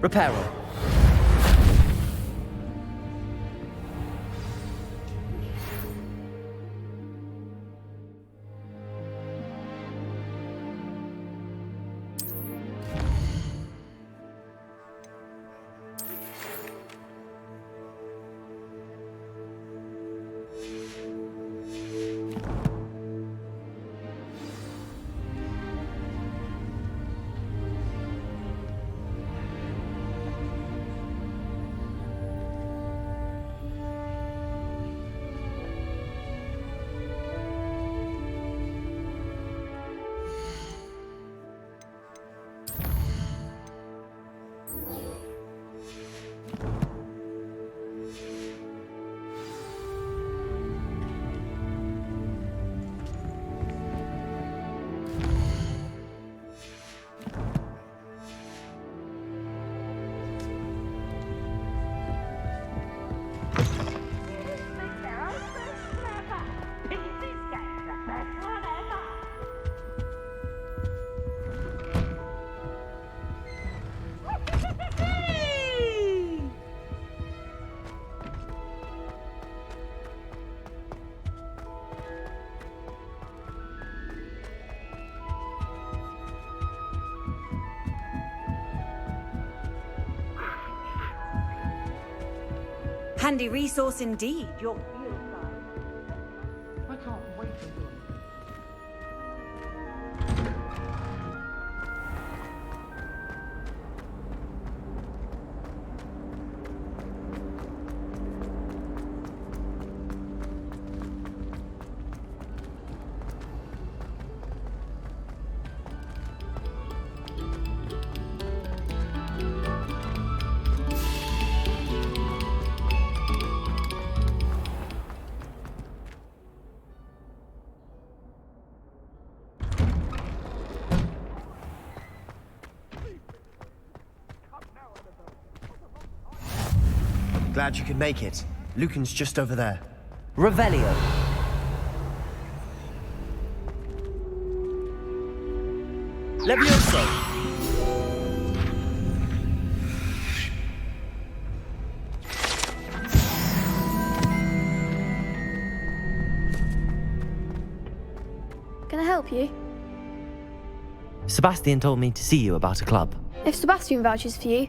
Repair all. Handy resource indeed, your field guide. I can't wait to do it. Glad you could make it. Lucan's just over there. Revelio. Levioso. Can I help you? Sebastian told me to see you about a club. If Sebastian vouches for you,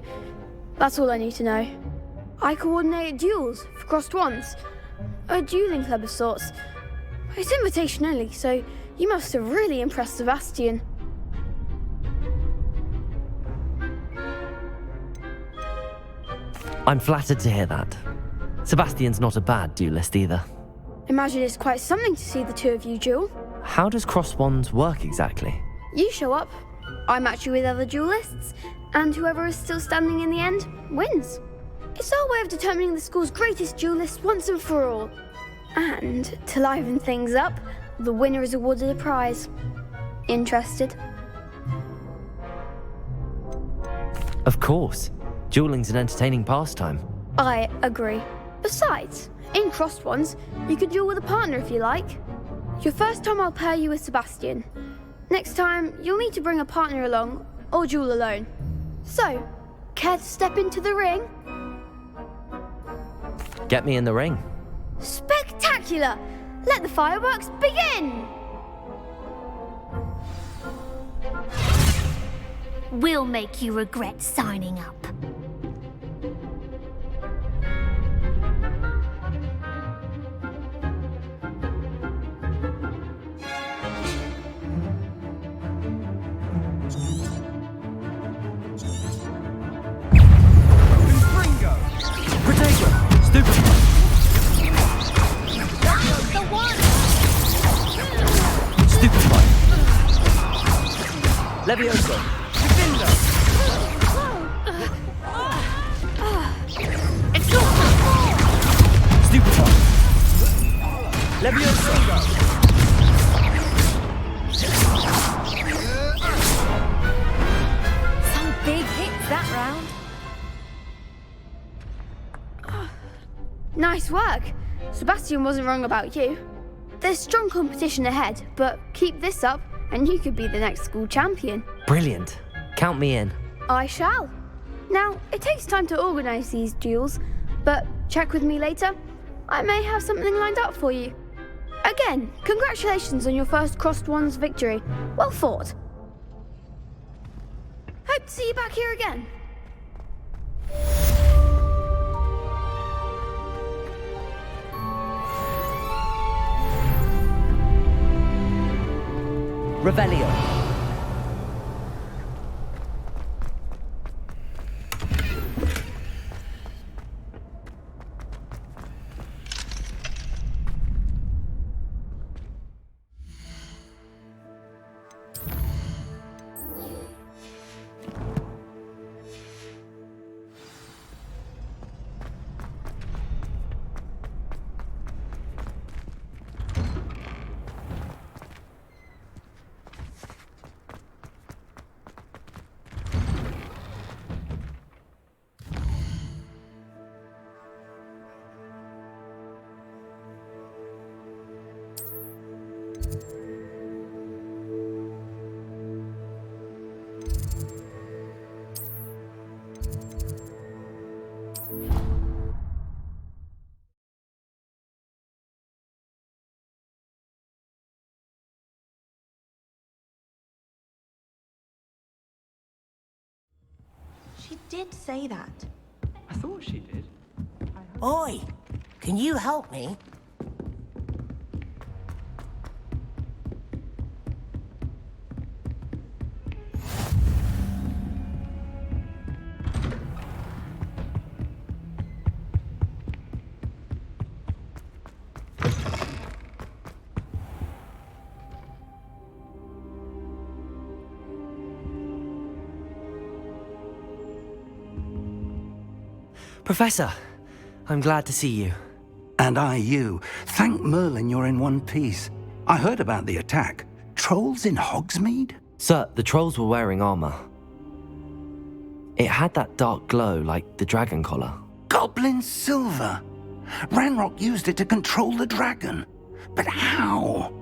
that's all I need to know. I coordinate duels for crossed wands. A dueling club of sorts. It's invitation only, so you must have really impressed Sebastian. I'm flattered to hear that. Sebastian's not a bad duelist either. Imagine it's quite something to see the two of you duel. How does cross wands work exactly? You show up, I match you with other duelists, and whoever is still standing in the end wins. It's our way of determining the school's greatest duelist once and for all. And to liven things up, the winner is awarded a prize. Interested? Of course. Dueling's an entertaining pastime. I agree. Besides, in crossed ones, you could duel with a partner if you like. Your first time I'll pair you with Sebastian. Next time, you'll need to bring a partner along, or duel alone. So, care to step into the ring? Get me in the ring. Spectacular! Let the fireworks begin! We'll make you regret signing up. Levioso. Gryffindor. It's your fault! Stupefy. Levioso. Some big hits that round. Nice work. Sebastian wasn't wrong about you. There's strong competition ahead, but keep this up and you could be the next school champion. Brilliant. Count me in. I shall. Now, it takes time to organise these duels, but check with me later. I may have something lined up for you. Again, congratulations on your first Crossed Wands victory. Well fought. Hope to see you back here again. Revelio. She did say that. I thought she did. Oi! Can you help me? Professor, I'm glad to see you. And I you. Thank Merlin you're in one piece. I heard about the attack. Trolls in Hogsmeade? Sir, the trolls were wearing armor. It had that dark glow like the dragon collar. Goblin silver! Ranrock used it to control the dragon. But how?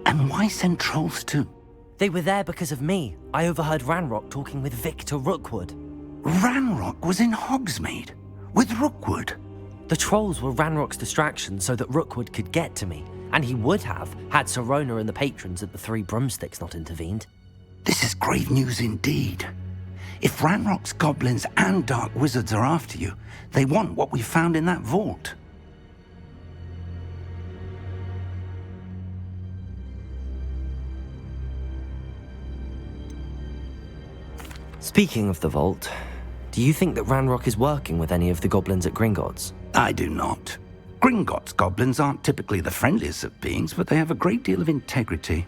And why send trolls too? They were there because of me. I overheard Ranrock talking with Victor Rookwood. Ranrock was in Hogsmeade? With Rookwood? The trolls were Ranrock's distraction so that Rookwood could get to me, and he would have had Sirona and the patrons at the Three Broomsticks not intervened. This is grave news indeed. If Ranrock's goblins and dark wizards are after you, they want what we found in that vault. Speaking of the vault, do you think that Ranrock is working with any of the goblins at Gringotts? I do not. Gringotts goblins aren't typically the friendliest of beings, but they have a great deal of integrity.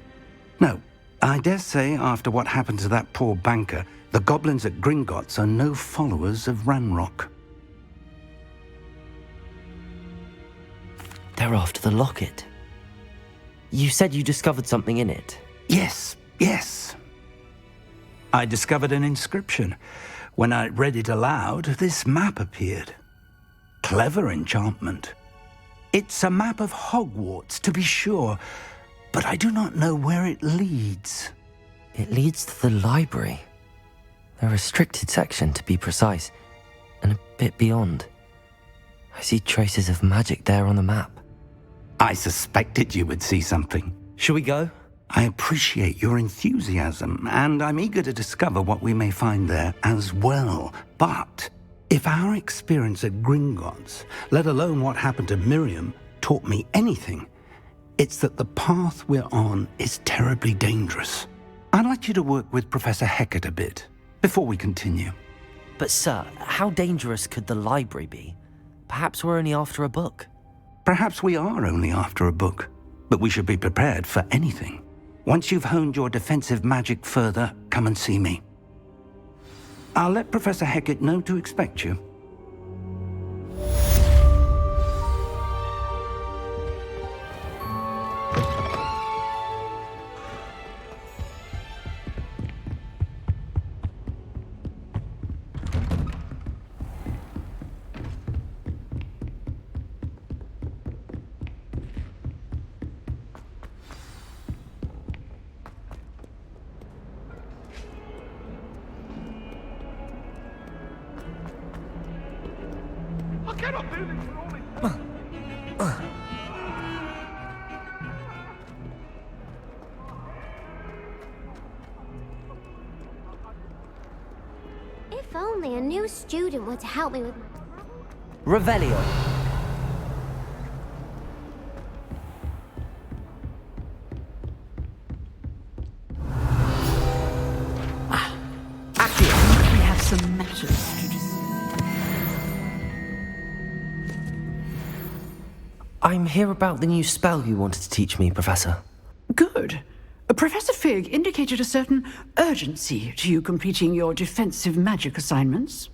No, I dare say after what happened to that poor banker, the goblins at Gringotts are no followers of Ranrock. They're after the locket. You said you discovered something in it. Yes. I discovered an inscription. When I read it aloud, this map appeared. Clever enchantment. It's a map of Hogwarts, to be sure, but I do not know where it leads. It leads to the library. A restricted section, to be precise, and a bit beyond. I see traces of magic there on the map. I suspected you would see something. Shall we go? I appreciate your enthusiasm, and I'm eager to discover what we may find there as well. But if our experience at Gringotts, let alone what happened to Miriam, taught me anything, it's that the path we're on is terribly dangerous. I'd like you to work with Professor Hecat a bit before we continue. But sir, how dangerous could the library be? Perhaps we're only after a book. Perhaps we are only after a book, but we should be prepared for anything. Once you've honed your defensive magic further, come and see me. I'll let Professor Hecat know to expect you. cannot do this with all this. If only a new student were to help me with my... Revelio. We have some matters to discuss. I'm here about the new spell you wanted to teach me, Professor. Good. Professor Fig indicated a certain urgency to you completing your defensive magic assignments.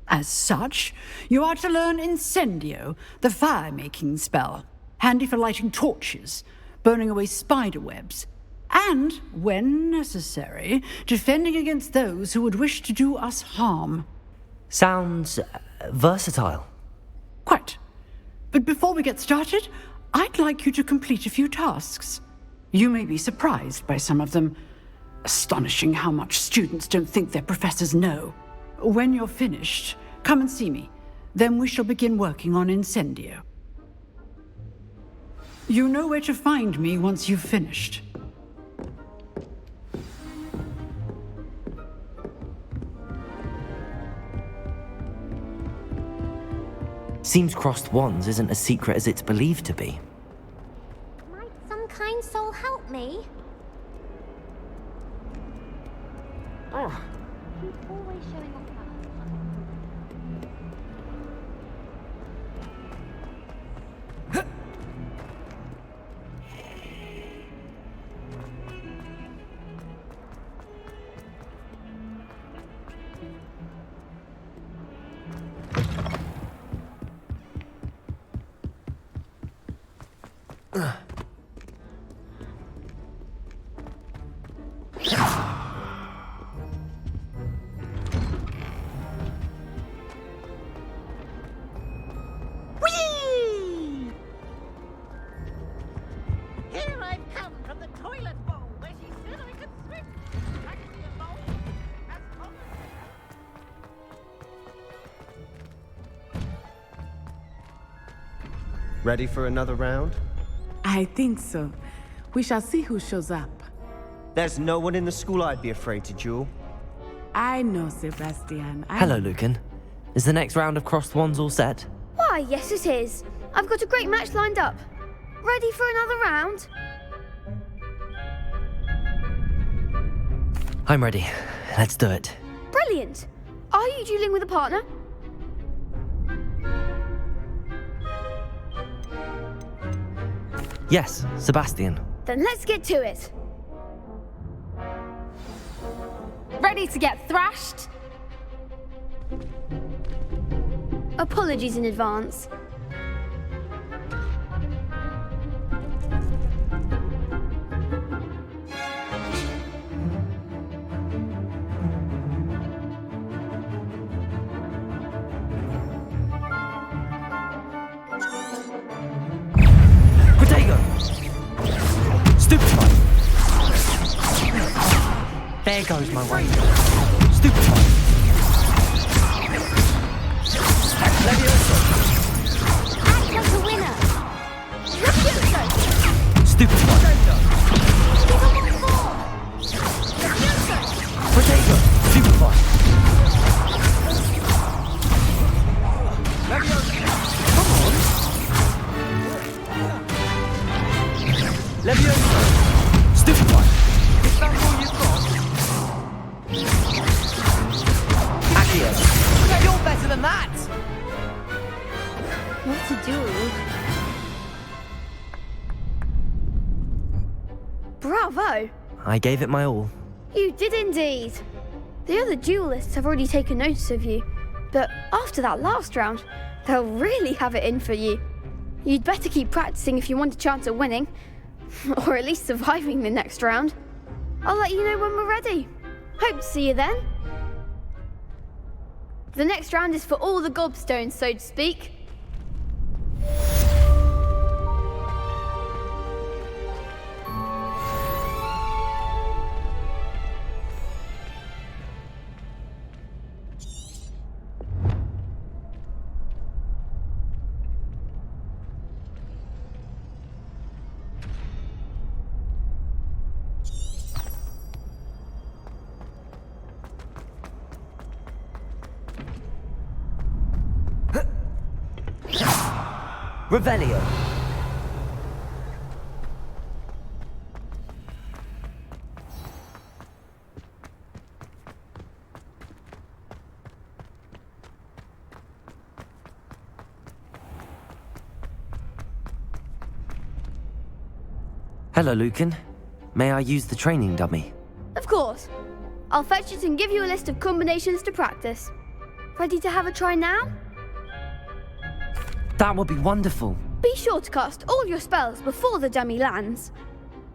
As such, you are to learn Incendio, the fire-making spell, handy for lighting torches, burning away spider webs, and, when necessary, defending against those who would wish to do us harm. Sounds versatile. Quite. But before we get started, I'd like you to complete a few tasks. You may be surprised by some of them. Astonishing how much students don't think their professors know. When you're finished, come and see me. Then we shall begin working on Incendio. You know where to find me once you've finished. Seems crossed wands isn't as secret as it's believed to be. Might some kind soul help me? He's always showing off about Here I've come from the toilet bowl where she said I could swim. Actually, a bowl as common. Ready for another round? I think so. We shall see who shows up. There's no one in the school I'd be afraid to duel. I know, Sebastian. Hello, Lucan. Is the next round of crossed wands all set? Why, yes it is. I've got a great match lined up. Ready for another round? I'm ready. Let's do it. Brilliant. Are you dueling with a partner? Yes, Sebastian. Then let's get to it. Ready to get thrashed? Apologies in advance. Protego! Stupefy! There goes my way. Stupefy! Levioso! Act like a winner! Stupefy! Give him all four! Protego! Stupefy! Levioso! Stupefy! Is that all you've got? Accio! You're better than that! What to do? Bravo! I gave it my all. You did indeed. The other duelists have already taken notice of you, but after that last round, they'll really have it in for you. You'd better keep practicing if you want a chance at winning, or at least surviving the next round. I'll let you know when we're ready. Hope to see you then. The next round is for all the gobstones, so to speak. Revelio. Hello, Lucan. May I use the training dummy? Of course. I'll fetch it and give you a list of combinations to practice. Ready to have a try now? That would be wonderful. Be sure to cast all your spells before the dummy lands.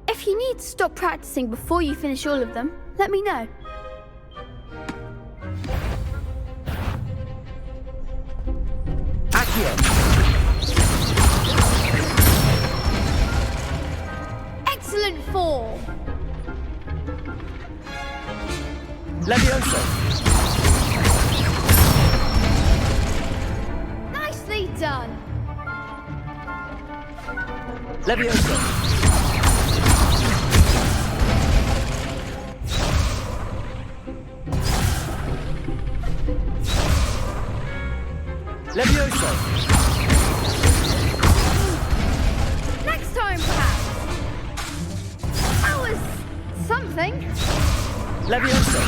If you need to stop practicing before you finish all of them, let me know. Accio. Excellent form! Levioso. Nicely done! Levioso. Levioso. Next time, perhaps! That was something. Levioso.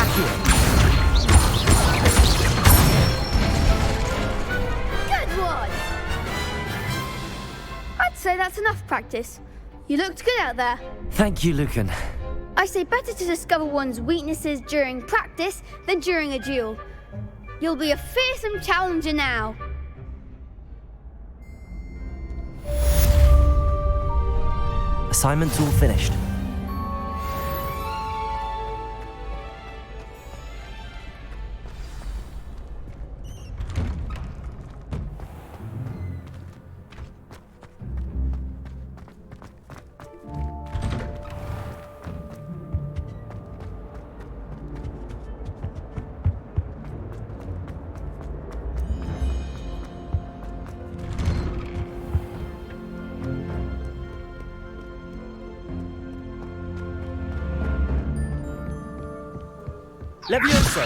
Accio. Good one! I'd say that's enough practice. You looked good out there. Thank you, Lucan. I say better to discover one's weaknesses during practice than during a duel. You'll be a fearsome challenger now. Assignment's all finished. Levioso.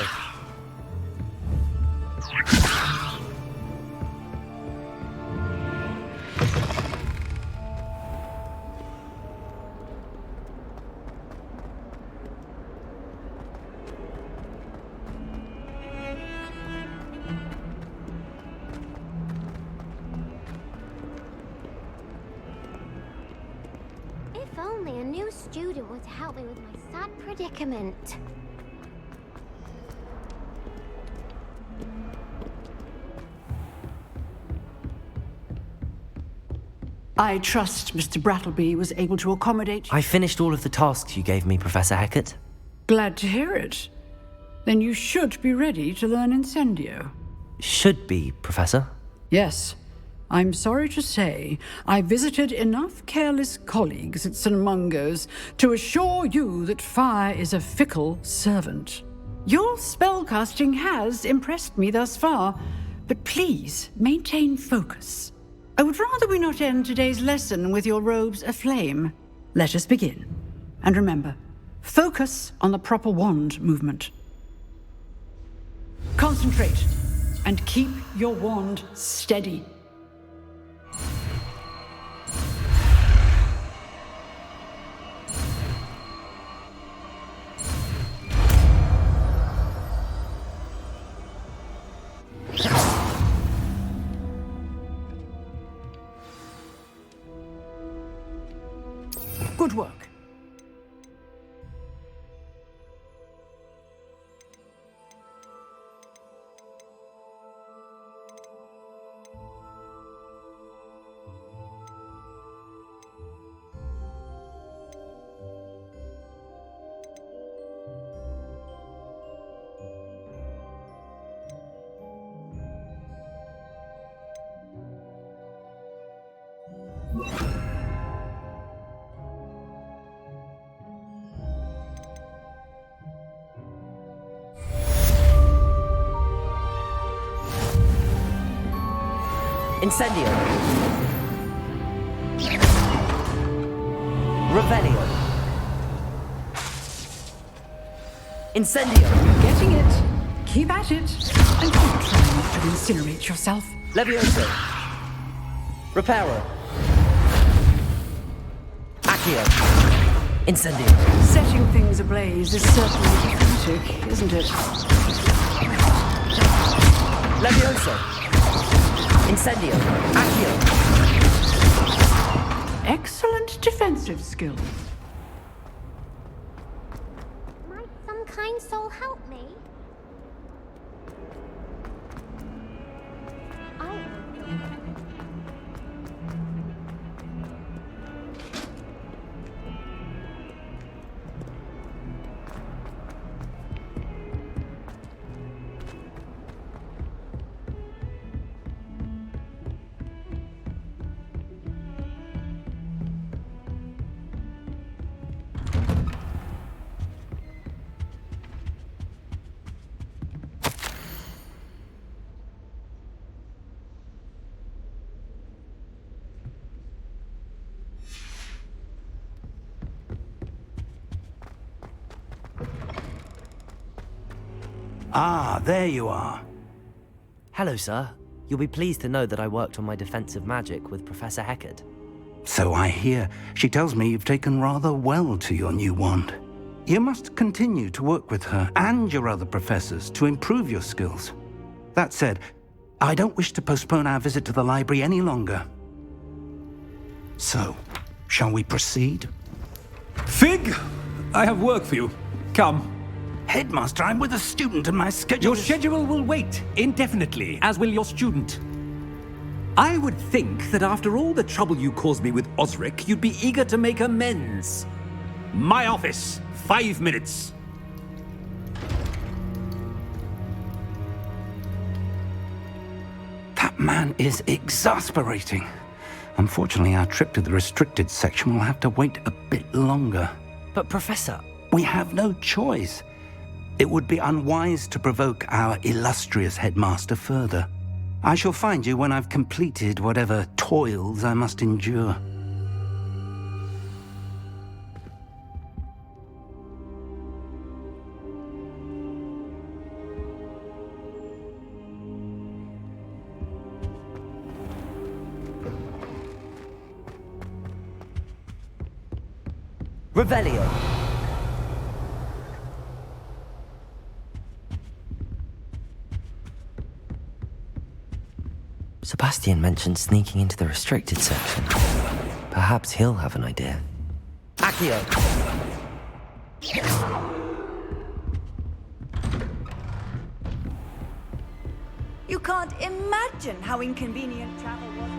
If only a new student were to help me with my sad predicament. I trust Mr. Brattleby was able to accommodate... I finished all of the tasks you gave me, Professor Hecat. Glad to hear it. Then you should be ready to learn Incendio. Should be, Professor. Yes. I'm sorry to say, I visited enough careless colleagues at St. Mungo's to assure you that fire is a fickle servant. Your spellcasting has impressed me thus far, but please maintain focus. I would rather we not end today's lesson with your robes aflame. Let us begin. And remember, focus on the proper wand movement. Concentrate, and keep your wand steady. Good work. Incendio. Revelio. Incendio. Getting it. Keep at it. And keep trying not to incinerate yourself. Levioso. Reparo. Accio. Incendio. Setting things ablaze is certainly dramatic, isn't it? Levioso. Incendio. Accio. Excellent defensive skills. Might some kind soul help me? Ah, there you are. Hello, sir. You'll be pleased to know that I worked on my defensive magic with Professor Heckard. So I hear. She tells me you've taken rather well to your new wand. You must continue to work with her and your other professors to improve your skills. That said, I don't wish to postpone our visit to the library any longer. So, shall we proceed? Fig, I have work for you. Come. Headmaster, I'm with a student and my schedule Your schedule will wait indefinitely, as will your student. I would think that after all the trouble you caused me with Osric, you'd be eager to make amends. My office, 5 minutes. That man is exasperating. Unfortunately, our trip to the restricted section will have to wait a bit longer. But, Professor... We have no choice. It would be unwise to provoke our illustrious headmaster further. I shall find you when I've completed whatever toils I must endure. Revelio. Sebastian mentioned sneaking into the restricted section. Perhaps he'll have an idea. Accio! You can't imagine how inconvenient travel was.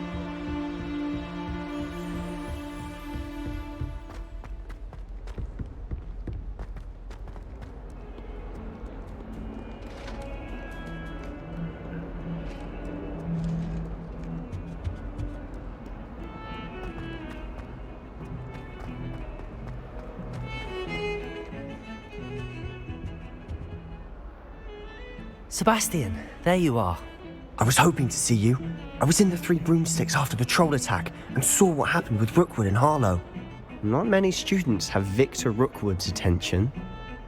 Sebastian, there you are. I was hoping to see you. I was in the Three Broomsticks after the troll attack and saw what happened with Rookwood and Harlow. Not many students have Victor Rookwood's attention.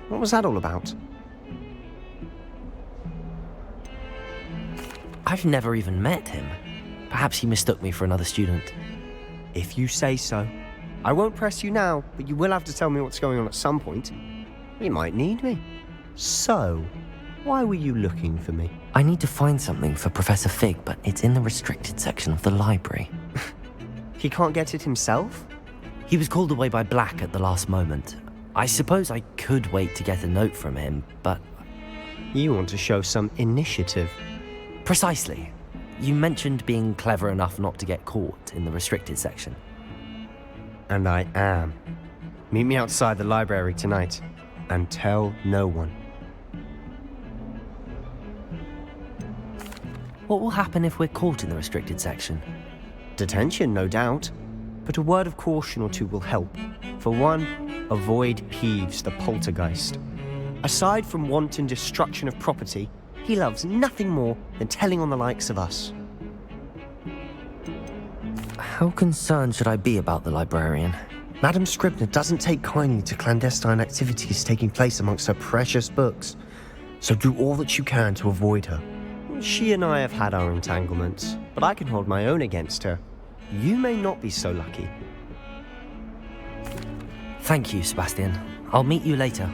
What was that all about? I've never even met him. Perhaps he mistook me for another student. If you say so. I won't press you now, but you will have to tell me what's going on at some point. You might need me. So, why were you looking for me? I need to find something for Professor Fig, but it's in the restricted section of the library. He can't get it himself? He was called away by Black at the last moment. I suppose I could wait to get a note from him, but... You want to show some initiative. Precisely. You mentioned being clever enough not to get caught in the restricted section. And I am. Meet me outside the library tonight, and tell no one. What will happen if we're caught in the restricted section? Detention, no doubt. But a word of caution or two will help. For one, avoid Peeves, the poltergeist. Aside from wanton destruction of property, he loves nothing more than telling on the likes of us. How concerned should I be about the librarian? Madam Scribner doesn't take kindly to clandestine activities taking place amongst her precious books. So do all that you can to avoid her. She and I have had our entanglements, but I can hold my own against her. You may not be so lucky. Thank you, Sebastian. I'll meet you later.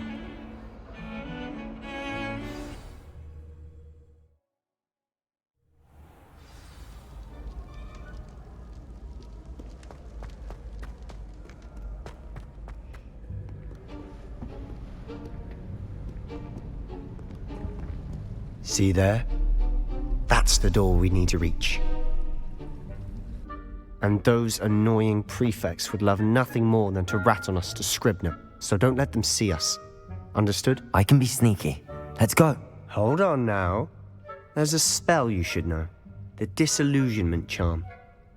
See there? That's the door we need to reach. And those annoying prefects would love nothing more than to rat on us to Scribner, so don't let them see us. Understood? I can be sneaky. Let's go. Hold on now. There's a spell you should know. The Disillusionment Charm.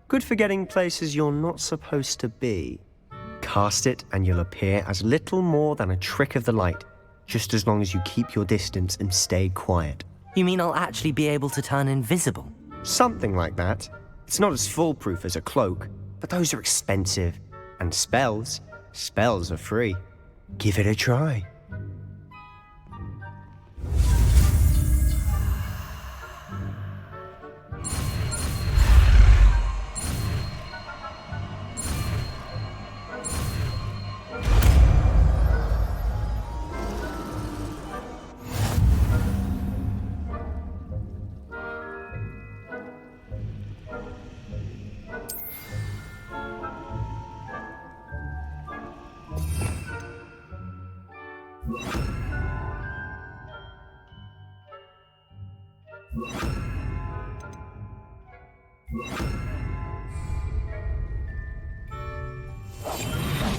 Good for getting places you're not supposed to be. Cast it and you'll appear as little more than a trick of the light, just as long as you keep your distance and stay quiet. You mean I'll actually be able to turn invisible? Something like that. It's not as foolproof as a cloak, but those are expensive. And spells are free. Give it a try.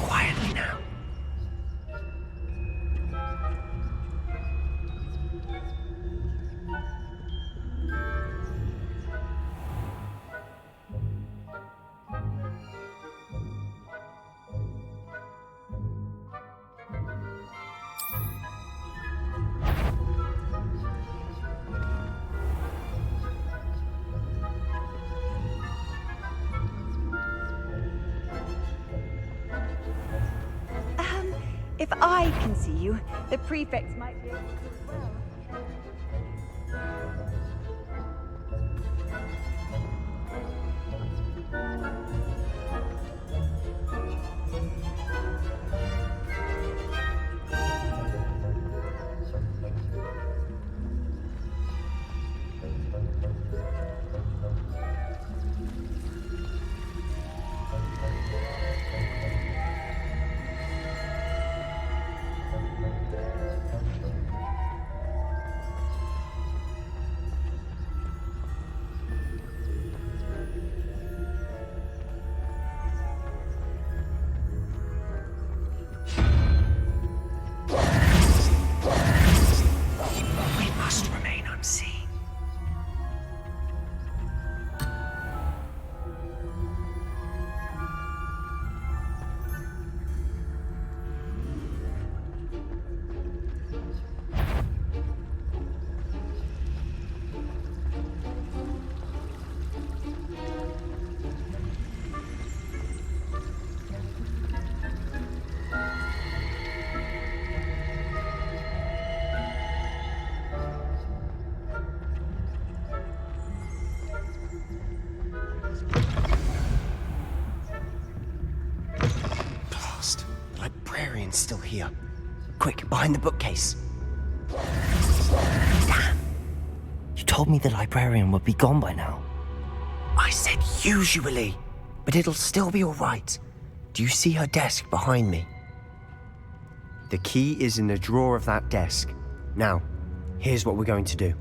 Quietly now. If I can see you, the prefects might be able to as well. Still here. Quick, behind the bookcase. Damn. You told me the librarian would be gone by now. I said usually, but it'll still be all right. Do you see her desk behind me? The key is in the drawer of that desk. Now, here's what we're going to do.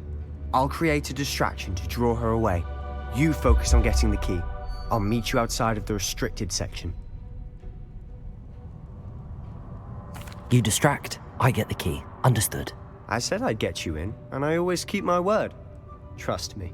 I'll create a distraction to draw her away. You focus on getting the key. I'll meet you outside of the restricted section. You distract, I get the key. Understood. I said I'd get you in, and I always keep my word. Trust me.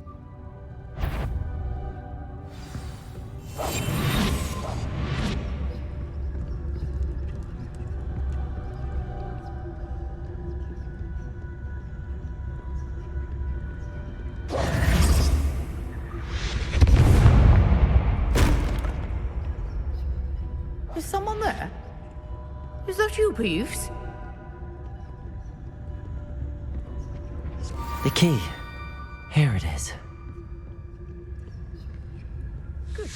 Is someone there? Is that you, Peeves? The key. Here it is. Yes.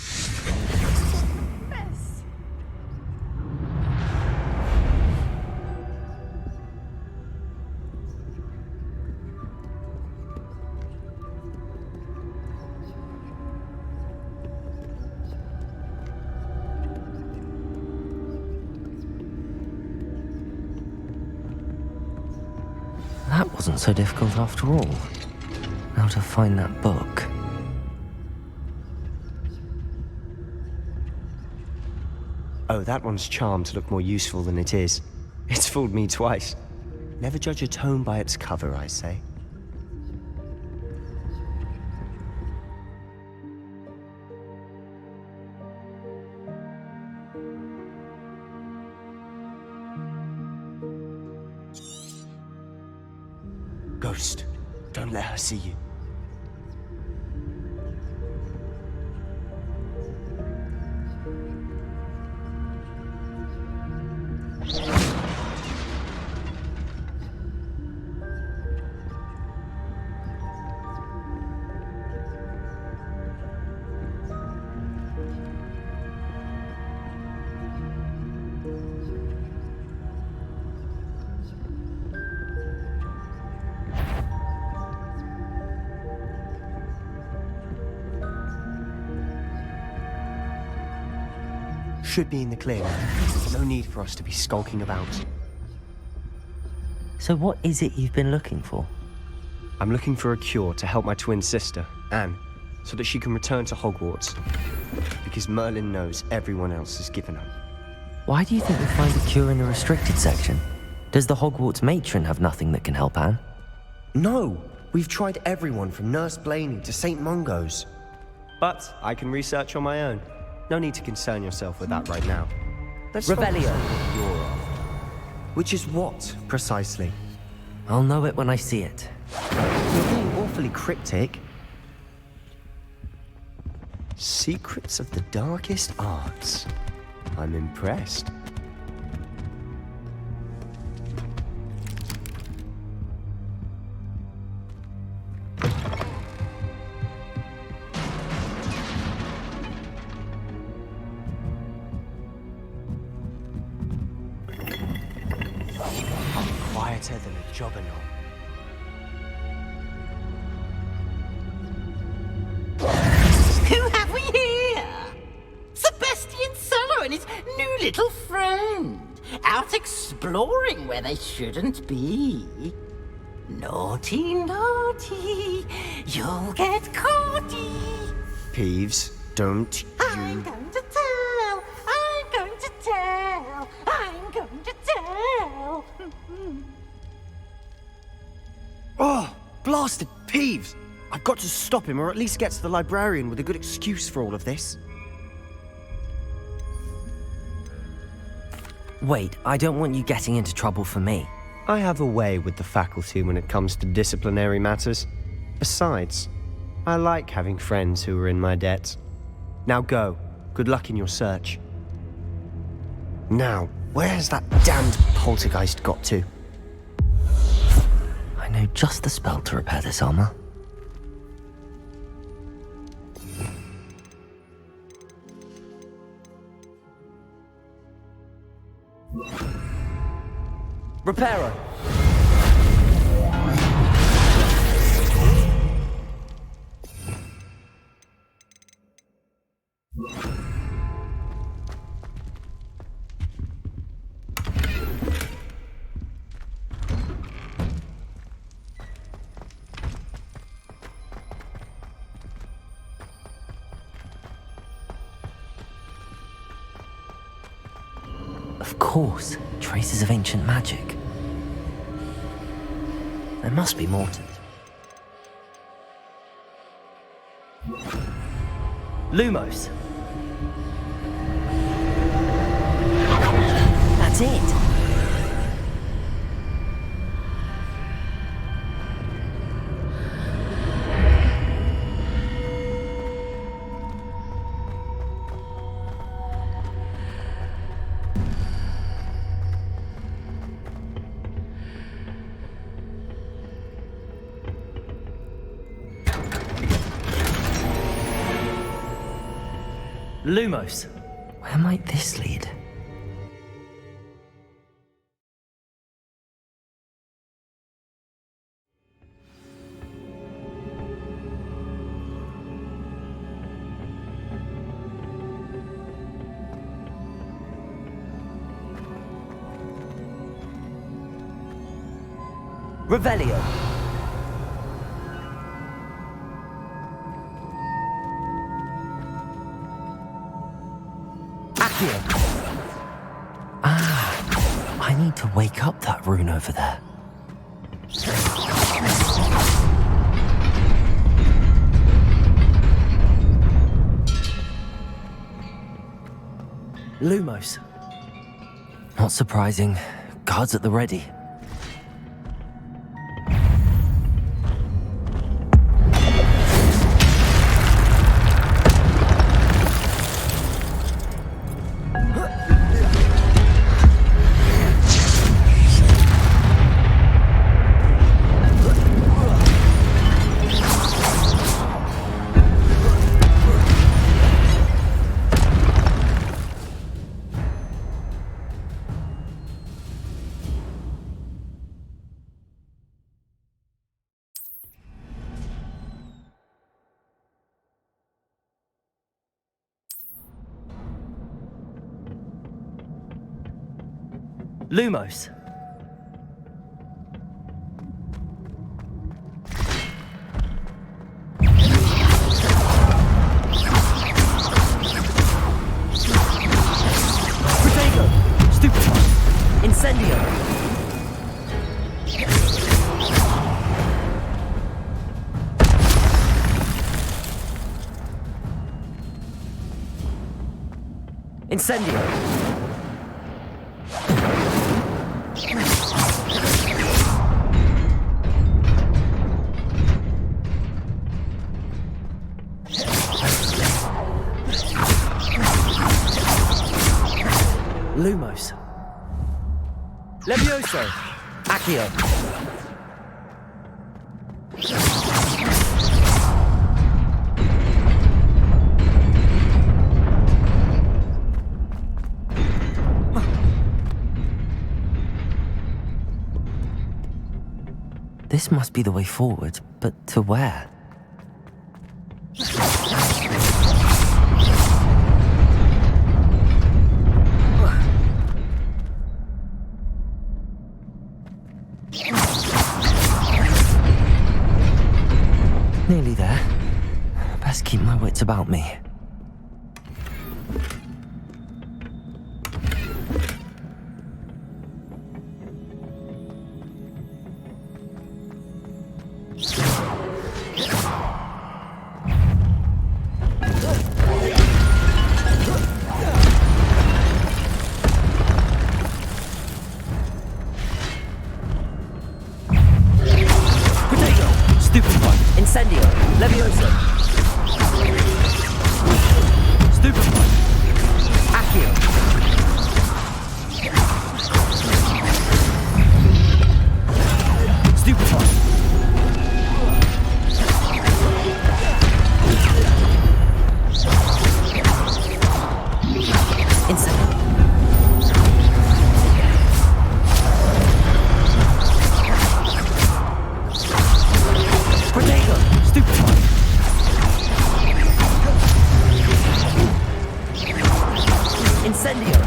That wasn't so difficult after all. Now to find that book. Oh, that one's charmed to look more useful than it is. It's fooled me twice. Never judge a tome by its cover, I say. Ghost, don't let her see you. Should be in the clear. No need for us to be skulking about. So what is it you've been looking for? I'm looking for a cure to help my twin sister, Anne, so that she can return to Hogwarts. Because Merlin knows everyone else has given up. Why do you think you'll find a cure in the restricted section? Does the Hogwarts matron have nothing that can help Anne? No! We've tried everyone from Nurse Blaney to St. Mungo's. But I can research on my own. No need to concern yourself with that right now. Let's Revelio. focus on what you're after. Which is what, precisely? I'll know it when I see it. You're being awfully cryptic. Secrets of the darkest arts. I'm impressed. Quieter than a jobberknoll. Who have we here? Sebastian Solo and his new little friend. Out exploring where they shouldn't be. Naughty, naughty. You'll get caughty. Peeves, don't I'm you... going to tell. I'm going to tell. I'm going to tell. Oh, blasted Peeves! I've got to stop him, or at least get to the librarian with a good excuse for all of this. Wait, I don't want you getting into trouble for me. I have a way with the faculty when it comes to disciplinary matters. Besides, I like having friends who are in my debt. Now go. Good luck in your search. Now, where's that damned poltergeist got to? I know just the spell to repair this armor. Reparo! Of course, traces of ancient magic. There must be more to it. Lumos! That's it! Lumos. Where might this lead? Revelio. Accio. I need to wake up that rune over there. Lumos. Not surprising. Guards at the ready. Lumos. Protego. Stupefy. Incendio. Incendio. Lumos. Levioso. Accio. This must be the way forward, but to where? Nearly there. Best keep my wits about me. Incendio. Levioso. Stupefy. Accio. Stupefy. Incendio. Protego. Stupefy. Incendio.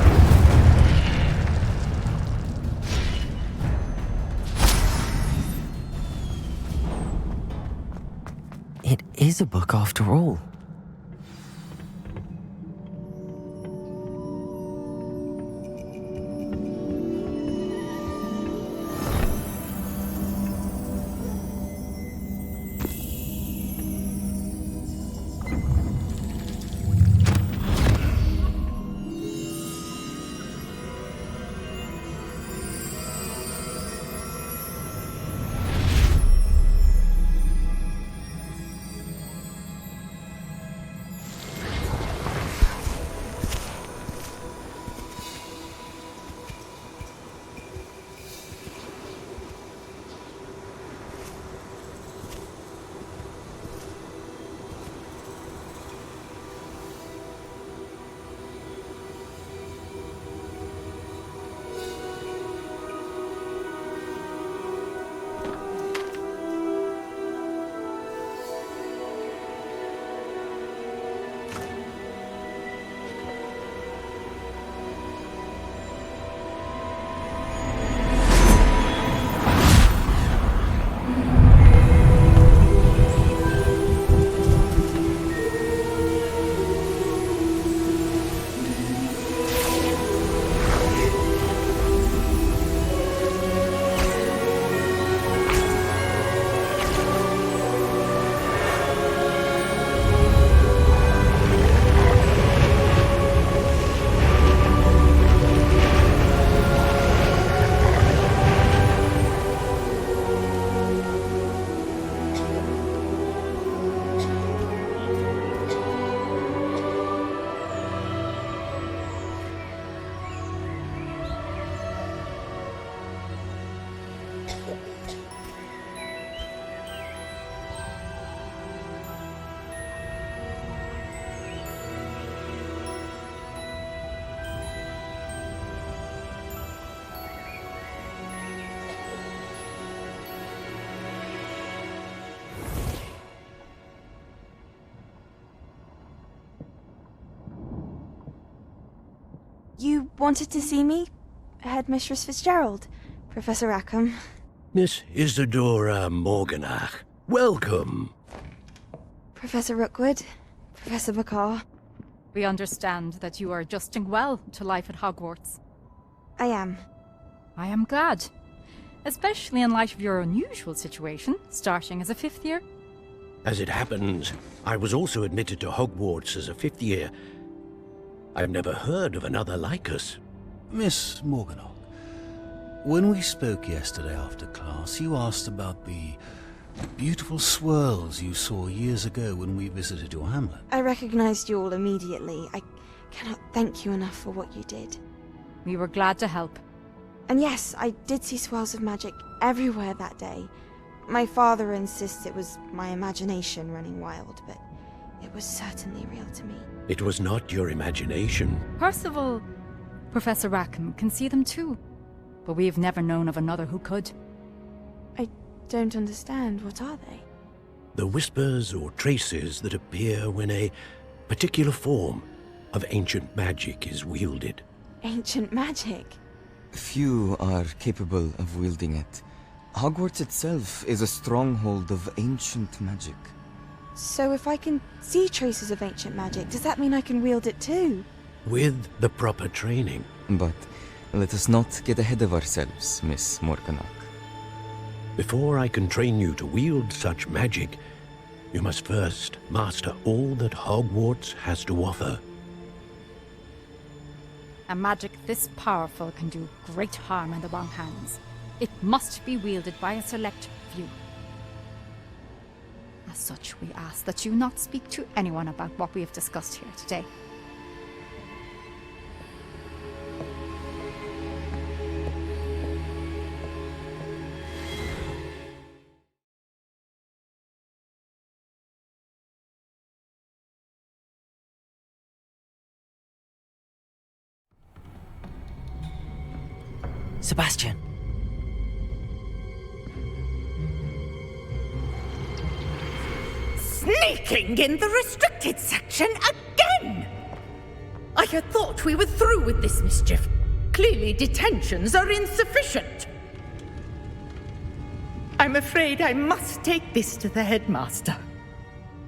It is a book after all. You wanted to see me? Headmistress Fitzgerald, Professor Rackham. Miss Isadora Morganach, welcome. Professor Rookwood, Professor McCaw. We understand that you are adjusting well to life at Hogwarts. I am. I am glad. Especially in light of your unusual situation, starting as a 5th year. As it happens, I was also admitted to Hogwarts as a 5th year. I've never heard of another like us. Miss Morganach, when we spoke yesterday after class, you asked about the beautiful swirls you saw years ago when we visited your hamlet. I recognized you all immediately. I cannot thank you enough for what you did. We were glad to help. And yes, I did see swirls of magic everywhere that day. My father insists it was my imagination running wild, but it was certainly real to me. It was not your imagination. Percival, Professor Rackham can see them too. But we have never known of another who could. I don't understand. What are they? The whispers or traces that appear when a particular form of ancient magic is wielded. Ancient magic? Few are capable of wielding it. Hogwarts itself is a stronghold of ancient magic. So if I can see traces of ancient magic, does that mean I can wield it too? With the proper training. But let us not get ahead of ourselves, Miss Morganach. Before I can train you to wield such magic, you must first master all that Hogwarts has to offer. A magic this powerful can do great harm in the wrong hands. It must be wielded by a select few. As such, we ask that you not speak to anyone about what we have discussed here today. Sebastian! Sneaking in the restricted section again! I had thought we were through with this mischief. Clearly detentions are insufficient. I'm afraid I must take this to the headmaster.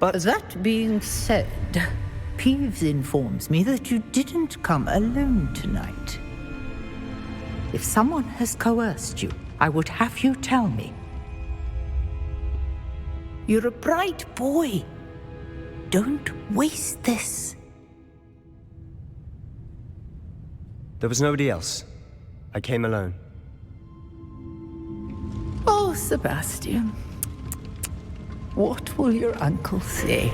But that being said, Peeves informs me that you didn't come alone tonight. If someone has coerced you, I would have you tell me. You're a bright boy. Don't waste this. There was nobody else. I came alone. Oh, Sebastian. What will your uncle say?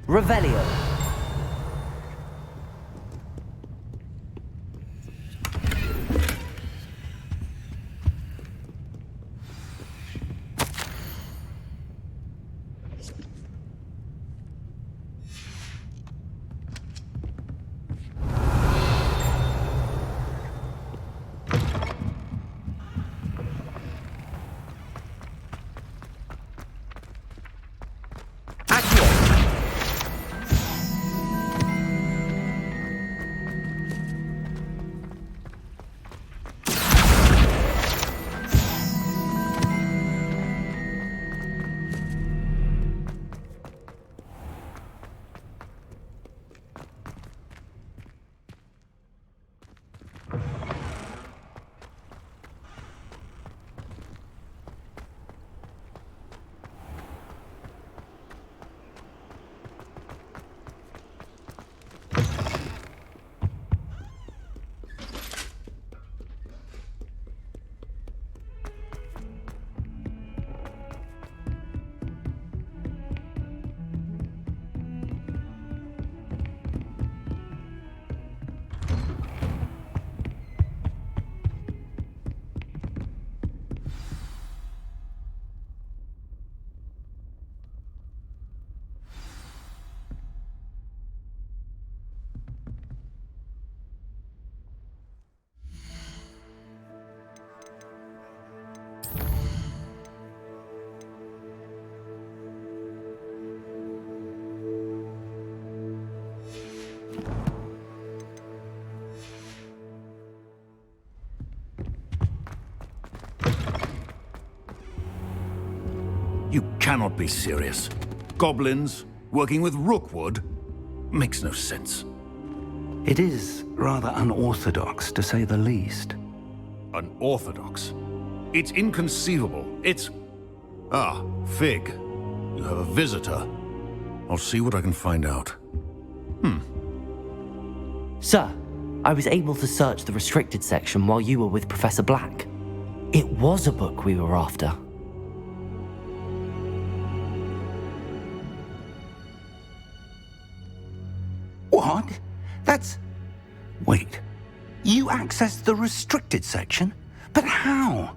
Revelio. You cannot be serious. Goblins working with Rookwood? Makes no sense. It is rather unorthodox, to say the least. Unorthodox? It's inconceivable. It's... Ah, Fig. You have a visitor. I'll see what I can find out. Sir, I was able to search the restricted section while you were with Professor Black. It was a book we were after. What? That's... Wait. You accessed the restricted section? But how?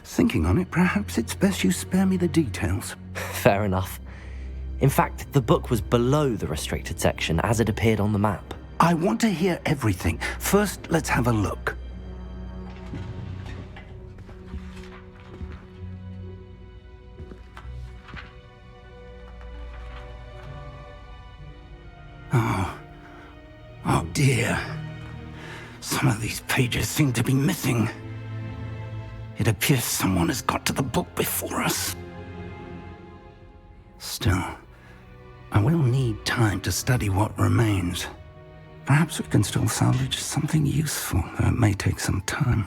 Thinking on it, perhaps it's best you spare me the details. Fair enough. In fact, the book was below the restricted section as it appeared on the map. I want to hear everything. First, let's have a look. Oh dear. Some of these pages seem to be missing. It appears someone has got to the book before us. Still, I will need time to study what remains. Perhaps we can still salvage something useful, though it may take some time.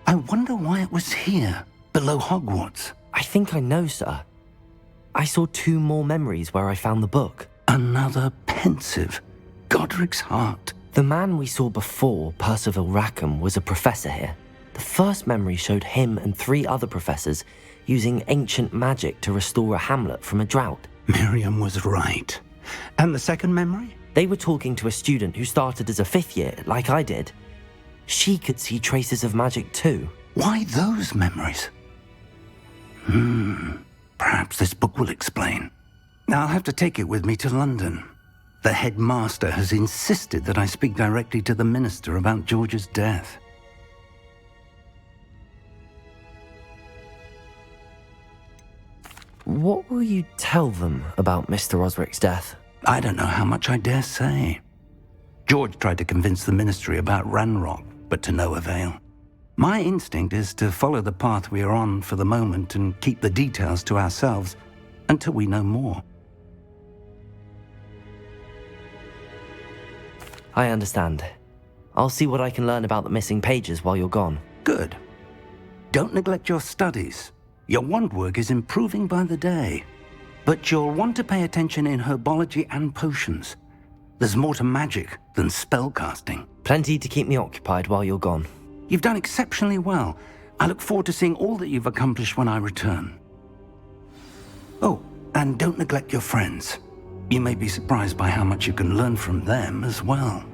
I wonder why it was here, below Hogwarts. I think I know, sir. I saw 2 more memories where I found the book. Another pensive. Godric's heart. The man we saw before, Percival Rackham, was a professor here. The first memory showed him and 3 other professors using ancient magic to restore a hamlet from a drought. Miriam was right. And the second memory? They were talking to a student who started as a 5th year, like I did. She could see traces of magic too. Why those memories? Perhaps this book will explain. I'll have to take it with me to London. The headmaster has insisted that I speak directly to the minister about George's death. What will you tell them about Mr. Osric's death? I don't know how much I dare say. George tried to convince the ministry about Ranrock, but to no avail. My instinct is to follow the path we are on for the moment and keep the details to ourselves until we know more. I understand. I'll see what I can learn about the missing pages while you're gone. Good. Don't neglect your studies. Your wand work is improving by the day. But you'll want to pay attention in herbology and potions. There's more to magic than spellcasting. Plenty to keep me occupied while you're gone. You've done exceptionally well. I look forward to seeing all that you've accomplished when I return. Oh, and don't neglect your friends. You may be surprised by how much you can learn from them as well.